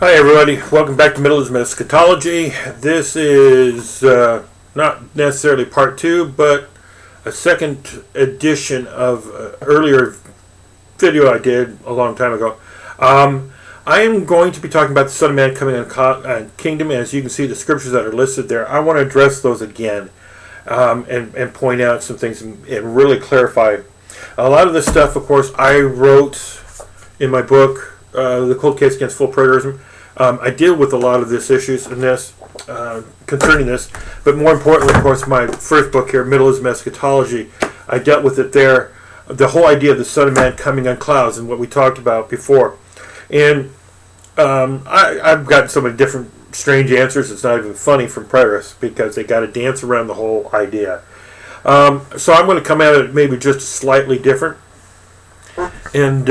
Hi everybody, welcome back to Middleism Eschatology. This is not necessarily part 2, but a second edition of earlier video I did a long time ago. I am going to be talking about the Son of Man coming in kingdom. As you can see, the scriptures that are listed there, I want to address those again and point out some things and really clarify. A lot of this stuff, of course, I wrote in my book, The Cold Case Against Full Preterism. I deal with a lot of these issues in this, concerning this, but more importantly, of course, my first book here, Middleism Eschatology, I dealt with it there, the whole idea of the Son of Man coming on clouds and what we talked about before. And I've gotten so many different strange answers, it's not even funny from preterists, because they got to dance around the whole idea. So I'm going to come at it maybe just slightly different. And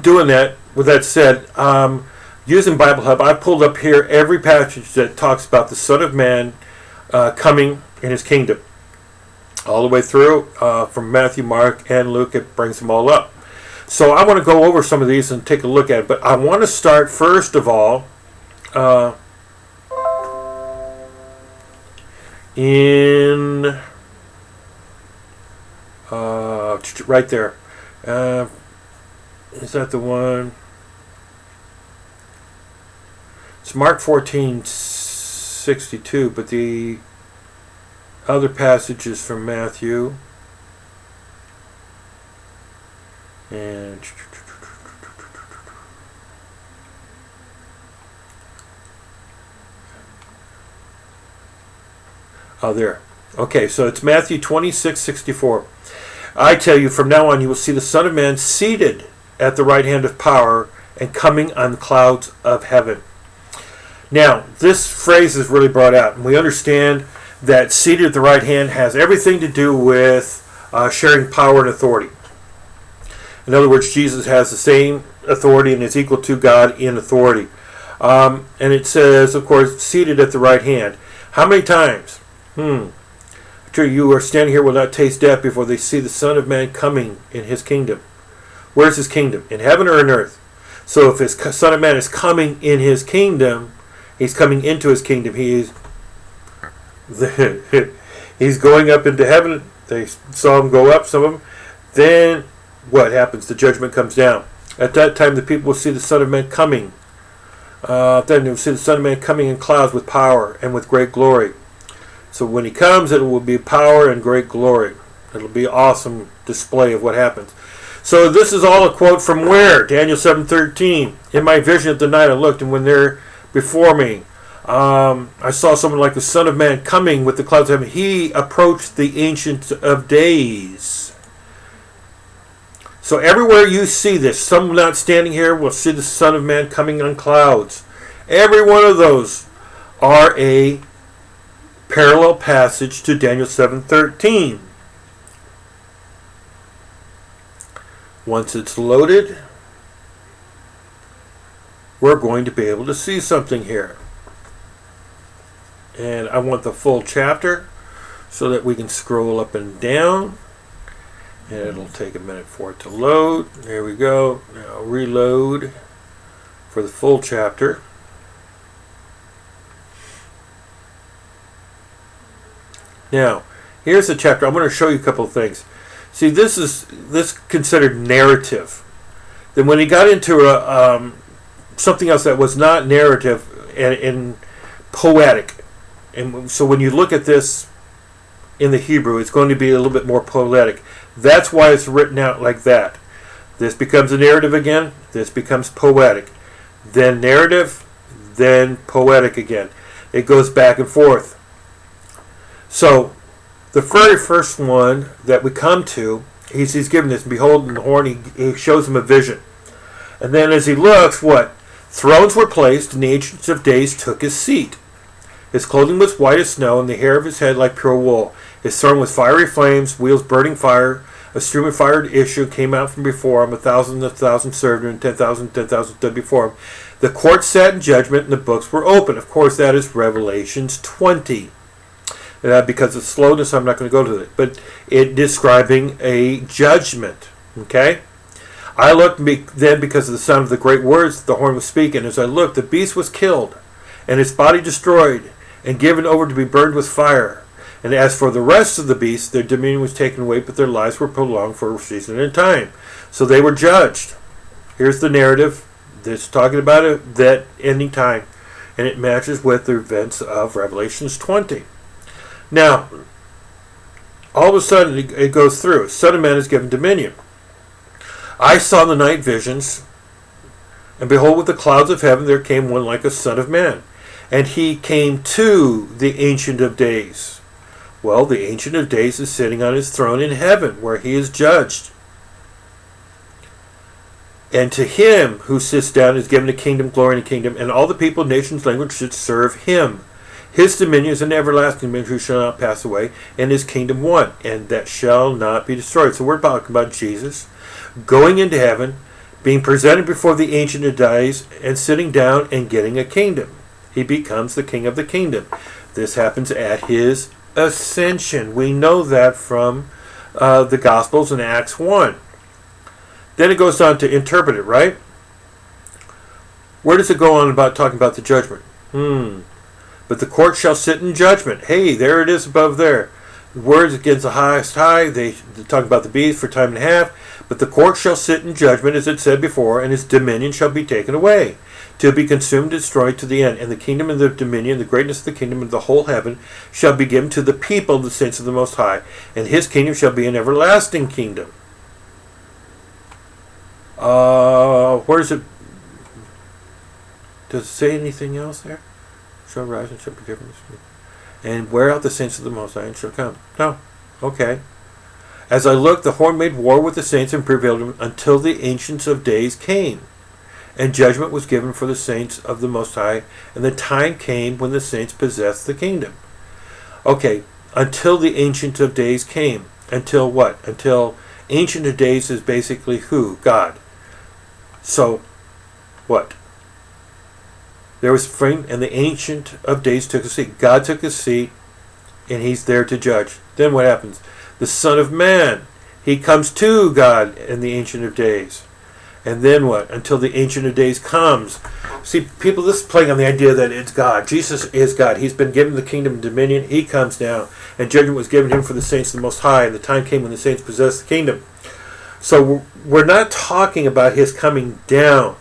doing that, with that said, using Bible Hub, I pulled up here every passage that talks about the Son of Man coming in his kingdom. All the way through, from Matthew, Mark, and Luke, it brings them all up. So I want to go over some of these and take a look at it. But I want to start, first of all, in right there. Is that the one? It's Mark 14:62, but the other passage is from Matthew. And oh, there. Okay, so it's Matthew 26:64. I tell you, from now on you will see the Son of Man seated at the right hand of power and coming on the clouds of heaven. Now, this phrase is really brought out, and we understand that seated at the right hand has everything to do with sharing power and authority. In other words, Jesus has the same authority and is equal to God in authority. And it says, of course, seated at the right hand. How many times? I tell you are standing here will not taste death before they see the Son of Man coming in his kingdom. Where's his kingdom? In heaven or in earth? So if his Son of Man is coming in his kingdom, he's coming into his kingdom. He's going up into heaven. They saw him go up, some of them. Then what happens? The judgment comes down. At that time, the people will see the Son of Man coming. Then they will see the Son of Man coming in clouds with power and with great glory. So when he comes, it will be power and great glory. It'll be an awesome display of what happens. So this is all a quote from where? Daniel 7:13. In my vision at the night I looked, and when they're before me, I saw someone like the Son of Man coming with the clouds of heaven. He approached the Ancient of Days. So everywhere you see this, some not standing here will see the Son of Man coming on clouds. Every one of those are a parallel passage to Daniel 7:13. Once it's loaded, we're going to be able to see something here. And I want the full chapter so that we can scroll up and down. And it'll take a minute for it to load. There we go. Now reload for the full chapter. Now, here's the chapter. I'm going to show you a couple of things. See, this is considered narrative. Then when he got into something else that was not narrative and poetic, and so when you look at this in the Hebrew, it's going to be a little bit more poetic. That's why it's written out like that. This becomes a narrative again. This becomes poetic. Then narrative, then poetic again. It goes back and forth. So, the very first one that we come to, he's given this, behold, in the horn, he shows him a vision. And then as he looks, what? Thrones were placed, and the Ancient of Days took his seat. His clothing was white as snow, and the hair of his head like pure wool. His throne was fiery flames, wheels burning fire. A stream of fire issue came out from before him. 1,000 served him, and 10,000 stood before him. The court sat in judgment, and the books were open. Of course, that is Revelations 20. Because of slowness, I'm not going to go to it. But it describing a judgment. Okay? I looked then because of the sound of the great words the horn was speaking. As I looked, the beast was killed, and its body destroyed, and given over to be burned with fire. And as for the rest of the beasts, their dominion was taken away, but their lives were prolonged for a season and time. So they were judged. Here's the narrative. This talking about that ending time, and it matches with the events of Revelations 20. Now, all of a sudden it goes through. Son of Man is given dominion. I saw in the night visions, and behold, with the clouds of heaven there came one like a son of man. And he came to the Ancient of Days. Well, the Ancient of Days is sitting on his throne in heaven, where he is judged. And to him who sits down is given a kingdom, glory, and a kingdom, and all the people, nations, language should serve him. His dominion is an everlasting dominion who shall not pass away, and his kingdom one, and that shall not be destroyed. So we're talking about Jesus going into heaven, being presented before the Ancient of Days, and sitting down and getting a kingdom. He becomes the king of the kingdom. This happens at his ascension. We know that from the Gospels in Acts 1. Then it goes on to interpret it, right? Where does it go on about talking about the judgment? But the court shall sit in judgment. Hey, there it is above there. Words against the highest high. They talk about the beast for time and a half. But the court shall sit in judgment, as it said before, and his dominion shall be taken away, to be consumed, destroyed to the end. And the kingdom and the dominion, the greatness of the kingdom of the whole heaven, shall be given to the people, the saints of the Most High. And his kingdom shall be an everlasting kingdom. Where is it? Does it say anything else there? Shall rise and shall be given. And wear out the saints of the Most High and shall come. No. Okay. As I looked, the horn made war with the saints and prevailed until the Ancients of Days came. And judgment was given for the saints of the Most High, and the time came when the saints possessed the kingdom. Okay, until the Ancient of Days came. Until what? Until Ancient of Days is basically who? God. So, what? There was frame, and the Ancient of Days took a seat. God took a seat, and he's there to judge. Then what happens? The Son of Man, he comes to God in the Ancient of Days. And then what? Until the Ancient of Days comes. See, people, this is playing on the idea that it's God. Jesus is God. He's been given the kingdom and dominion. He comes down. And judgment was given him for the saints of the Most High. And the time came when the saints possessed the kingdom. So we're not talking about his coming down.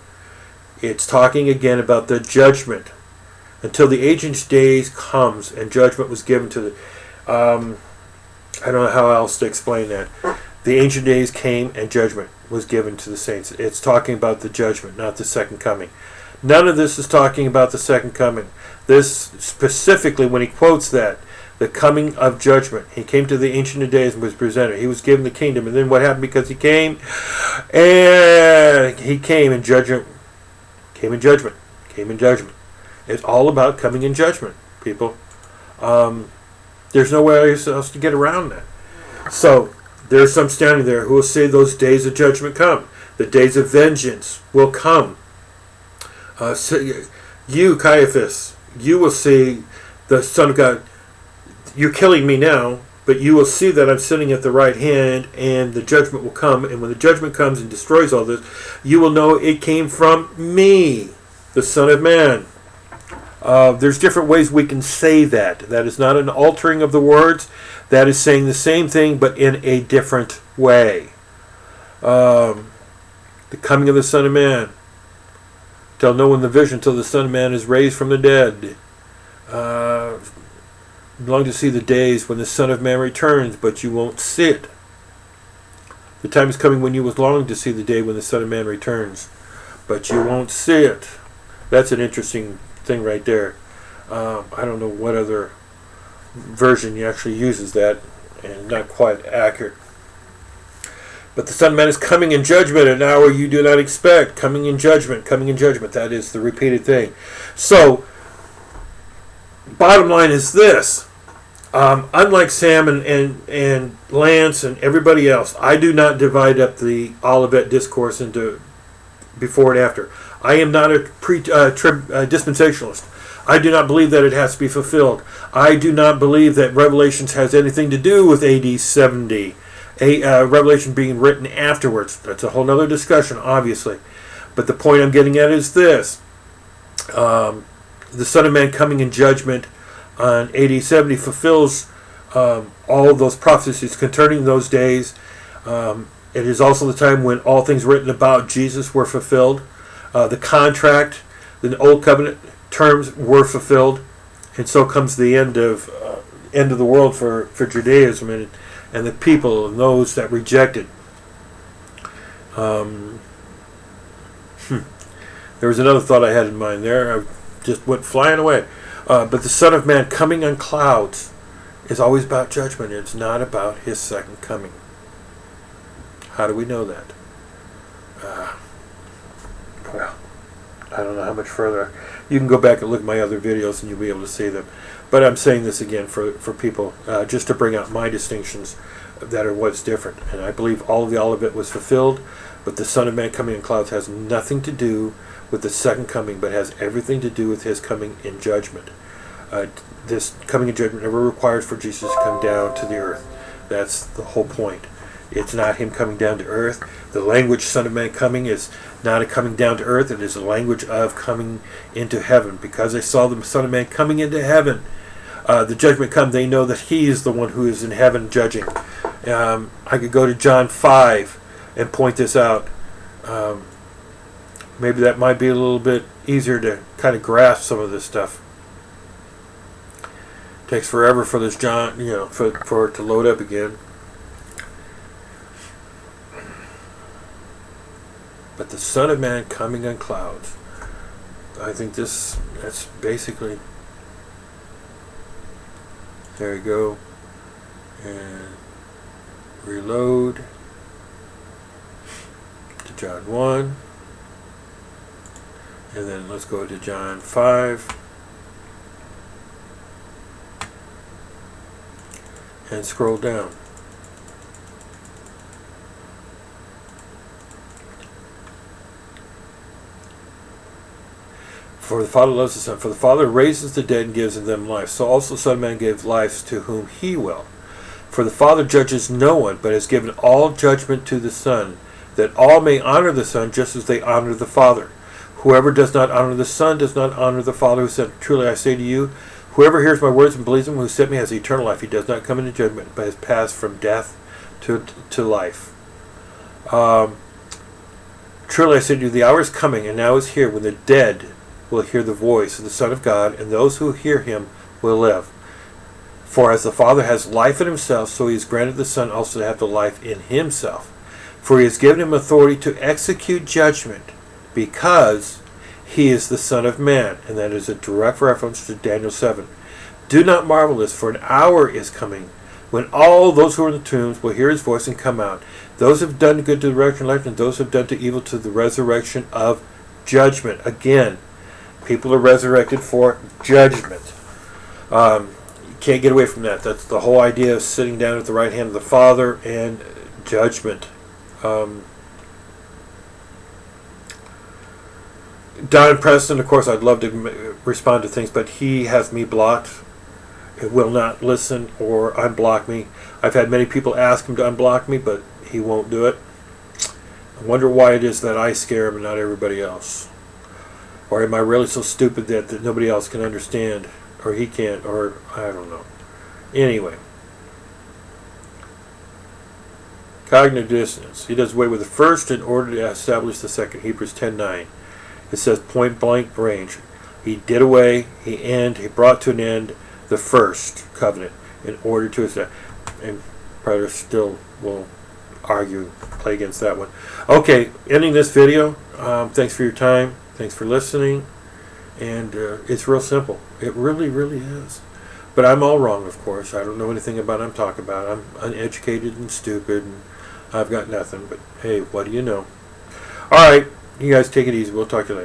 It's talking again about the judgment. Until the Ancient of Days comes and judgment was given to the... I don't know how else to explain that. The Ancient Days came and judgment was given to the saints. It's talking about the judgment, not the second coming. None of this is talking about the second coming. This specifically, when he quotes that, the coming of judgment. He came to the Ancient of Days and was presented. He was given the kingdom. And then what happened because he came? And he came in judgment. Came in judgment. Came in judgment. It's all about coming in judgment, people. There's no way else to get around that. So, there's some standing there who will say those days of judgment come. The days of vengeance will come. So you, Caiaphas, you will see the Son of God. You're killing me now, but you will see that I'm sitting at the right hand, and the judgment will come. And when the judgment comes and destroys all this, you will know it came from me, the Son of Man. There's different ways we can say that. That is not an altering of the words. That is saying the same thing, but in a different way. The coming of the Son of Man. Tell no one the vision till the Son of Man is raised from the dead. Long to see the days when the Son of Man returns, but you won't see it. The time is coming when you will long to see the day when the Son of Man returns, but you won't see it. That's an interesting thing right there. I don't know what other version actually uses that, and not quite accurate. But the Son of Man is coming in judgment at an hour you do not expect. Coming in judgment, coming in judgment. That is the repeated thing. So, bottom line is this. Unlike Sam and Lance and everybody else, I do not divide up the Olivet Discourse into before and after. I am not a dispensationalist. I do not believe that it has to be fulfilled. I do not believe that Revelations has anything to do with AD 70. Revelation being written afterwards. That's a whole nother discussion, obviously. But the point I'm getting at is this. The Son of Man coming in judgment on AD 70 fulfills all of those prophecies concerning those days. It is also the time when all things written about Jesus were fulfilled. The contract, the old covenant terms were fulfilled, and so comes the end of the world for Judaism and the people and those that rejected. There was another thought I had in mind there. I just went flying away. But the Son of Man coming on clouds is always about judgment. It's not about his second coming. How do we know that? Well, I don't know how much further. You can go back and look at my other videos and you'll be able to see them. But I'm saying this again for people, just to bring out my distinctions that are what's different. And I believe all of it was fulfilled, but the Son of Man coming in clouds has nothing to do with the second coming, but has everything to do with his coming in judgment. This coming in judgment never requires for Jesus to come down to the earth. That's the whole point. It's not him coming down to earth. The language Son of Man coming is not a coming down to earth. It is a language of coming into heaven. Because they saw the Son of Man coming into heaven, the judgment come, they know that he is the one who is in heaven judging. I could go to John 5 and point this out. Maybe that might be a little bit easier to kind of grasp some of this stuff. Takes forever for this John, for it to load up again. But the Son of Man coming on clouds. I think that's basically. There you go. And reload to John 1. And then let's go to John 5. And scroll down. For the Father loves the Son. For the Father raises the dead and gives them life. So also the Son of Man gives life to whom he will. For the Father judges no one, but has given all judgment to the Son, that all may honor the Son just as they honor the Father. Whoever does not honor the Son does not honor the Father who sent him. Truly I say to you, whoever hears my words and believes him who sent me has eternal life. He does not come into judgment, but has passed from death to life. Truly I say to you, the hour is coming, and now is here, when the dead will hear the voice of the Son of God, and those who hear him will live. For as the Father has life in himself, so he has granted the Son also to have the life in himself. For he has given him authority to execute judgment, because he is the Son of Man. And that is a direct reference to Daniel 7. Do not marvel this, for an hour is coming, when all those who are in the tombs will hear his voice and come out. Those who have done good to the resurrection, and those who have done to evil to the resurrection of judgment. Again, people are resurrected for judgment. You can't get away from that. That's the whole idea of sitting down at the right hand of the Father and judgment. Don Preston, of course, I'd love to respond to things, but he has me blocked. He will not listen or unblock me. I've had many people ask him to unblock me, but he won't do it. I wonder why it is that I scare him and not everybody else. Or am I really so stupid that nobody else can understand? Or he can't, or I don't know. Anyway. Cognitive dissonance. He does away with the first in order to establish the second. Hebrews 10:9. It says point blank range. He did away, he brought to an end the first covenant in order to establish. And probably still will argue, play against that one. Okay, ending this video. Thanks for your time. Thanks for listening. And it's real simple. It really, really is. But I'm all wrong, of course. I don't know anything about what I'm talking about. I'm uneducated and stupid, and I've got nothing. But hey, what do you know? All right, you guys take it easy. We'll talk to you later.